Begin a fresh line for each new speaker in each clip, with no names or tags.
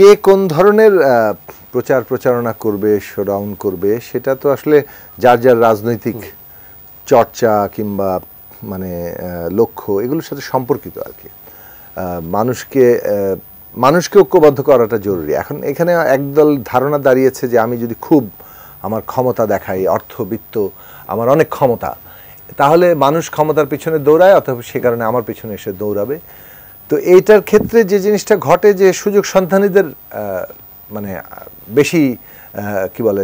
কে কোন ধরনের প্রচার প্রচারণা করবে, শোডাউন করবে, সেটা তো আসলে যার যার রাজনৈতিক চর্চা কিংবা মানে লক্ষ্য এগুলোর সাথে সম্পর্কিত আর কি। মানুষকে ঐক্যবদ্ধ করাটা জরুরি। এখন এখানে একদল ধারণা দাঁড়িয়েছে যে আমি যদি খুব আমার ক্ষমতা দেখাই, অর্থবিত্ত, আমার অনেক ক্ষমতা, তাহলে মানুষ ক্ষমতার পিছনে দৌড়ায়, অথবা সে কারণে আমার পিছনে এসে দৌড়াবে। তো এইটার ক্ষেত্রে যে জিনিসটা ঘটে যে সুযোগ সন্ধানীদের মানে বেশি কি বলে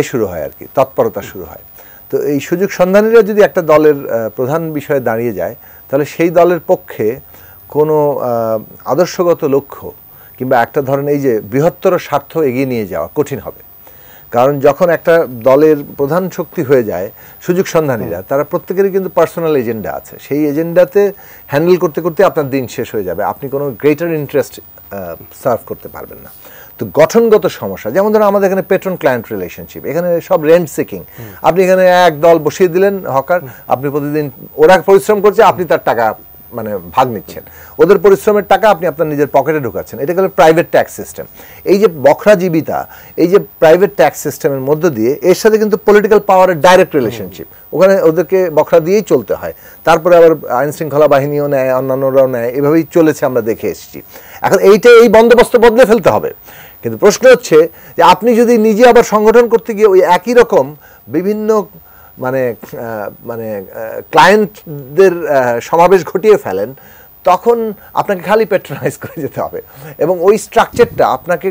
শুরু হয় আর কি, তৎপরতা শুরু হয়। তো এই সুযোগ সন্ধানীরা যদি একটা দলের প্রধান বিষয়ে দাঁড়িয়ে যায়, তাহলে সেই দলের পক্ষে কোনো আদর্শগত লক্ষ্য কিংবা একটা ধরনের এই যে বৃহত্তর স্বার্থ এগিয়ে নিয়ে যাওয়া কঠিন হবে। কারণ যখন একটা দলের প্রধান শক্তি হয়ে যায় সুযোগ সন্ধানীরা, তারা প্রত্যেকেরই কিন্তু পার্সোনাল এজেন্ডা আছে। সেই এজেন্ডাতে হ্যান্ডেল করতে করতে আপনার দিন শেষ হয়ে যাবে, আপনি কোনো গ্রেটার ইন্টারেস্ট সার্ভ করতে পারবেন না। তো গঠনগত সমস্যা, যেমন ধরুন আমাদের এখানে পেট্রন ক্লায়েন্ট রিলেশনশিপ, এখানে সব রেন্ট সিকিং। আপনি এখানে এক দল বসিয়ে দিলেন হকার, আপনি প্রতিদিন ওরা পরিশ্রম করছে, আপনি তার টাকা মানে ভাগ নিচ্ছেন, ওদের পরিশ্রমের টাকা আপনি আপনার নিজের পকেটে ঢুকাচ্ছেন। এটা গেল প্রাইভেট ট্যাক্স সিস্টেম। এই যে বখরাজীবিতা, এই যে প্রাইভেট ট্যাক্স সিস্টেমের মধ্য দিয়ে এর সাথে কিন্তু পলিটিক্যাল পাওয়ারের ডাইরেক্ট রিলেশনশিপ, ওখানে ওদেরকে বখরা দিয়েই চলতে হয়। তারপরে আবার আইন শৃঙ্খলা বাহিনীও নেয়, অন্যান্যরাও নেয়, এভাবেই চলেছে, আমরা দেখে এসেছি। এখন এই বন্দোবস্ত বদলে ফেলতে হবে। কিন্তু প্রশ্ন হচ্ছে যে আপনি যদি নিজে আবার সংগঠন করতে গিয়ে ওই একই রকম বিভিন্ন মানে ক্লায়েন্টদের সমাবেশ ঘটিয়ে ফেলেন, তখন আপনাকে খালি প্যাট্রোনাইজ করে যেতে হবে, এবং ওই স্ট্রাকচারটা আপনাকে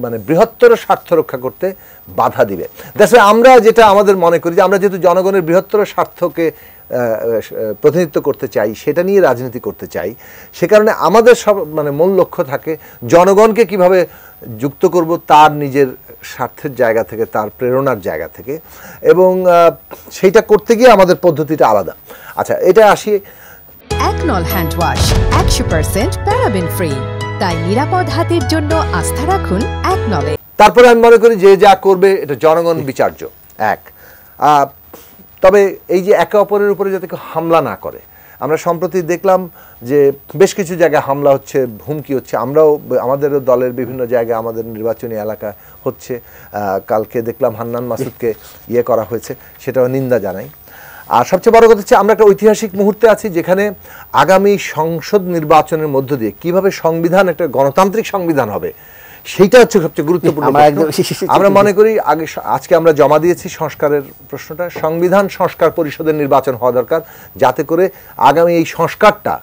মানে বৃহত্তর স্বার্থ রক্ষা করতে বাধা দিবে। দ্যাটস ওয়াই আমরা যেটা আমাদের মনে করি যে আমরা যেহেতু জনগণের বৃহত্তর স্বার্থকে প্রতিনিধিত্ব করতে চাই, সেটা নিয়ে রাজনীতি করতে চাই, সে কারণে আমাদের সব মানে মূল লক্ষ্য থাকে জনগণকে কিভাবে যুক্ত করব তার নিজের স্বার্থের জায়গা থেকে, তার প্রেরণার জায়গা থেকে, এবং সেইটা করতে গিয়ে আমাদের পদ্ধতিটা আলাদা। আচ্ছা, এটা আসি।
একনল হ্যান্ড ওয়াশ 100% প্যারাবেন ফ্রি, তাই নিরাপদ হাতের জন্য আস্থা রাখুন একনলে।
তারপরে আমি মনে করি যে যা করবে এটা জনগণ বিচার্য। তবে এই যে একে অপরের উপরে যাতে কেউ হামলা না করে, আমরা সম্প্রতি দেখলাম যে বেশ কিছু জায়গায় হামলা হচ্ছে, হুমকি হচ্ছে। আমরাও আমাদের দলের বিভিন্ন জায়গায় আমাদের নির্বাচনী এলাকা হচ্ছে। কালকে দেখলাম হান্নান মাসুদকে করা হয়েছে, সেটাও নিন্দা জানাই। আর সবচেয়ে বড় কথা হচ্ছে আমরা একটা ঐতিহাসিক মুহূর্তে আছি, যেখানে আগামী সংসদ নির্বাচনের মধ্য দিয়ে কিভাবে সংবিধান একটা গণতান্ত্রিক সংবিধান হবে, সেইটা হচ্ছে সবচেয়ে গুরুত্বপূর্ণ। আমরা মনে করি আজকে আমরা জমা দিয়েছি সংস্কারের প্রশ্নটা, সংবিধান সংস্কার পরিষদের নির্বাচন হওয়া দরকার, যাতে করে আগামী এই সংস্কারটা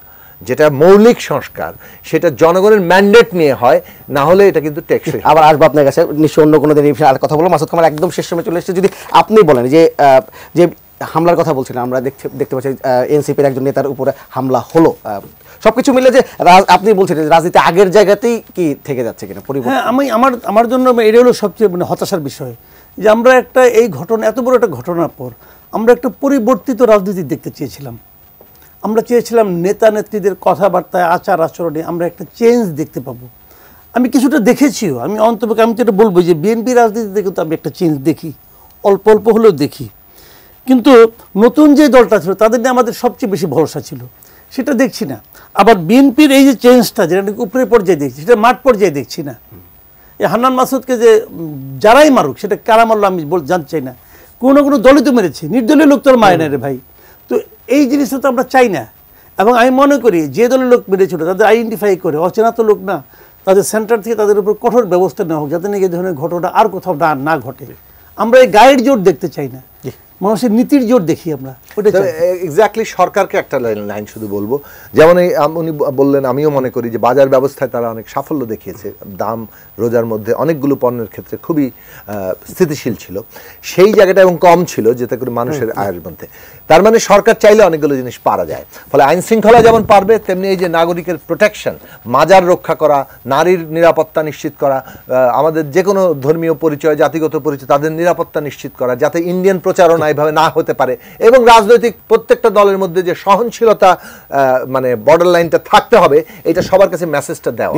যেটা মৌলিক সংস্কার, সেটা জনগণের ম্যান্ডেট নিয়ে হয়, না হলে এটা কিন্তু টেকসই।
আবার আসবো আপনার কাছে নিশ্চয় অন্য কোনো দিন আর কথা বলবো। মাসুদ কামাল একদম শেষ সময় চলে এসেছে, যদি আপনি বলেন যে হামলার কথা বলছিলেন, আমরা দেখতে পাচ্ছি এনসিপির একজন নেতার উপরে হামলা হলো, সবকিছু মিলে যে আপনি বলছেন রাজনীতি আগের জায়গাতেই কি থেকে যাচ্ছে কিনা পরিবর্তন?
হ্যাঁ, আমার জন্য এটা হলো সবচেয়ে মানে হতাশার বিষয় যে আমরা একটা এই ঘটনা, এত বড় একটা ঘটনার পর আমরা একটা পরিবর্তিত রাজনীতি দেখতে চেয়েছিলাম। আমরা চেয়েছিলাম নেতা নেত্রীদের কথাবার্তায়, আচার আচরণে আমরা একটা চেঞ্জ দেখতে পাবো। আমি কিছুটা দেখেছিও। আমি অন্তপক্ষে আমি তো এটা বলবো যে বিএনপি রাজনীতিতে কিন্তু আমি একটা চেঞ্জ দেখি, অল্প অল্প হলেও দেখি। কিন্তু নতুন যে দলটা ছিল তাদের নিয়ে আমাদের সবচেয়ে বেশি ভরসা ছিল, সেটা দেখছি না। আবার বিএনপির এই যে চেঞ্জটা, যেটা উপরে পর্যায়ে দেখছি, সেটা মাঠ পর্যায়ে দেখছি না। এই হান্নান মাসুদকে যে যারাই মারুক, সেটা কারা মারলো আমি জানতে চাই না। কোনো কোনো দলই তো মেরেছে, নির্দলীয় লোক তো মারে না রে ভাই। তো এই জিনিসটা তো আমরা চাই না। এবং আমি মনে করি যে দলের লোক মেরেছিল তাদের আইডেন্টিফাই করে, অচেনা তো লোক না, তাদের সেন্টার থেকে তাদের উপর কঠোর ব্যবস্থা নেওয়া হোক, যাতে নাকি এই ধরনের ঘটনা আর কোথাও না ঘটে। আমরা এই গায়ের জোর দেখতে চাই না, মানুষের নীতির জোর দেখি আমরা।
এক্স্যাক্টলি। সরকারকে একটা লাইন শুধু বলবো, যেমন উনি বললেন, আমিও মনে করি যে বাজার ব্যবস্থায় তারা অনেক সাফল্য দেখিয়েছে, দাম রোজার মধ্যে অনেকগুলো পণ্যের ক্ষেত্রে খুবই স্থিতিশীল ছিল, সেই জায়গাটা এবং কম ছিল, যাতে করে মানুষের আয়ের মধ্যে। তার মানে সরকার চাইলে অনেকগুলো জিনিস পারা যায়। ফলে আইন শৃঙ্খলা যেমন পারবে, তেমনি এই যে নাগরিকের প্রোটেকশন, মাজার রক্ষা করা, নারীর নিরাপত্তা নিশ্চিত করা, আমাদের যে কোনো ধর্মীয় পরিচয়, জাতিগত পরিচয়, তাদের নিরাপত্তা নিশ্চিত করা, যাতে ইন্ডিয়ান প্রচারণা এইভাবে না হতে পারে, এবং রাজনৈতিক প্রত্যেকটা দলের মধ্যে যে সহনশীলতা মানে বর্ডার লাইনটা থাকতে হবে, এটা সবার কাছে মেসেজটা দেওয়া।